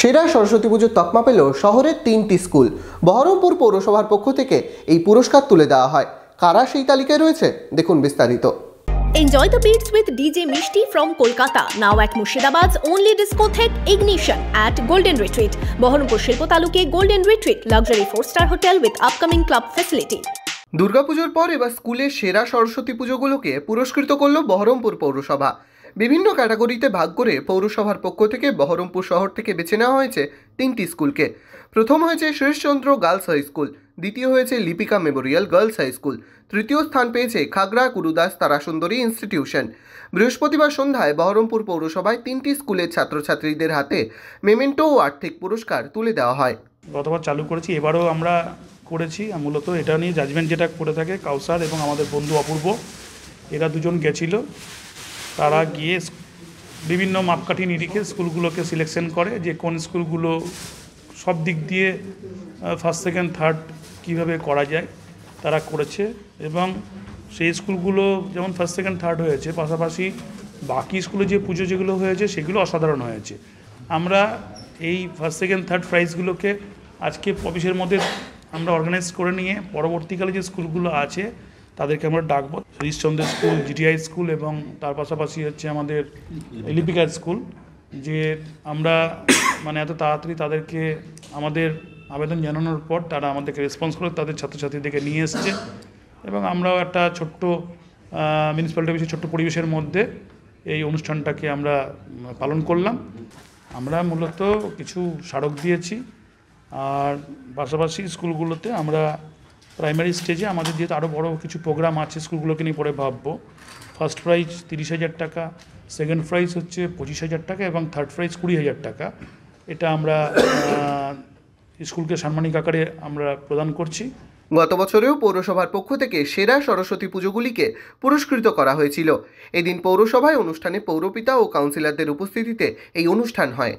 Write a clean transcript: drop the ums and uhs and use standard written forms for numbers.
সেরা সরস্বতী পুজোর তকমা পেল শহরের 3টি স্কুল। বহরমপুর পৌরসভার পক্ষ থেকে এই পুরস্কার তুলে দেওয়া হয়। কারা সেই তালিকায় রয়েছে দেখুন বিস্তারিত। Enjoy the beats with DJ Mishti from Kolkata. Now at Murshidabad's only discotheque Ignition at Golden Retreat. Baharampur Shilpo Taluke Golden Retreat, luxury 4-star hotel with upcoming club facility. দুর্গাপুজোর পর এবার স্কুলের সেরা সরস্বতী পুজোগুলোকে পুরস্কৃত করল বহরমপুর পৌরসভা। বিভিন্ন ক্যাটাগরিতে ভাগ করে পৌরসভার পক্ষ থেকে বহরমপুর শহর থেকে বেছে নেওয়া হয়েছে 3টি স্কুলকে। প্রথম হয়েছে সুরেশচন্দ্র গার্লস হাই স্কুল, দ্বিতীয় হয়েছে Lipika memorial girls high school, তৃতীয় স্থান পেয়েছে খাগড়া গুরুদাস তারাসুন্দরী ইনস্টিটিউশন। বৃহস্পতিবার সন্ধ্যায় বহরমপুর পৌরসভায় 3টি স্কুলের ছাত্রছাত্রীদের হাতে মেমেন্টো ও আর্থিক পুরস্কার তুলে দেওয়া হয়। গতবার চালু করেছি, এবারও আমরা করেছি। মূলত এটা নিয়ে জাজমেন্ট যেটা করে থাকে কাউসার এবং আমাদের বন্ধু অপূর্ব, এরা দুজন গেছিল। তারা গিয়ে বিভিন্ন মাপকাঠি নিরিখে স্কুলগুলোকে সিলেকশন করে যে কোন স্কুলগুলো সব দিক দিয়ে ফার্স্ট সেকেন্ড থার্ড কীভাবে করা যায় তারা করেছে। এবং সেই স্কুলগুলো যেমন ফার্স্ট সেকেন্ড থার্ড হয়েছে, পাশাপাশি বাকি স্কুলে যে পুজো যেগুলো হয়েছে সেগুলো অসাধারণ হয়েছে। আমরা এই ফার্স্ট সেকেন্ড থার্ড প্রাইজগুলোকে আজকে অফিসের মধ্যে আমরা অর্গানাইজ করে নিয়ে পরবর্তীকালে যে স্কুলগুলো আছে তাদেরকে আমরা ডাকবো। হরিশচন্দ্র স্কুল, জিটিআই স্কুল এবং তার পাশাপাশি হচ্ছে আমাদের লিপিকা স্কুল, যে আমরা এত তাড়াতাড়ি তাদেরকে আমাদের আবেদন জানানোর পর তারা আমাদেরকে রেসপন্স করে তাদের ছাত্রছাত্রীদেরকে নিয়ে এসছে। এবং আমরাও একটা ছোট্ট মিউনিসিপ্যালিটি অফিসের ছোট্ট পরিবেশের মধ্যে এই অনুষ্ঠানটাকে আমরা পালন করলাম। আমরা মূলত কিছু স্মারক দিয়েছি, আর পাশাপাশি স্কুলগুলোতে আমরা প্রাইমারি স্টেজে আমাদের যেহেতু আরও বড় কিছু প্রোগ্রাম আছে স্কুলগুলোকে নিয়ে পরে ভাববো। ফার্স্ট প্রাইজ 30,000 টাকা, সেকেন্ড প্রাইজ হচ্ছে 25,000 টাকা এবং থার্ড প্রাইজ 20,000 টাকা। এটা আমরা স্কুলকে সাম্মানিক আকারে আমরা প্রদান করছি। গত বছরেও পৌরসভার পক্ষ থেকে সেরা সরস্বতী পুজোগুলিকে পুরস্কৃত করা হয়েছিল। এদিন পৌরসভায় অনুষ্ঠানে পৌরপিতা ও কাউন্সিলরদের উপস্থিতিতে এই অনুষ্ঠান হয়।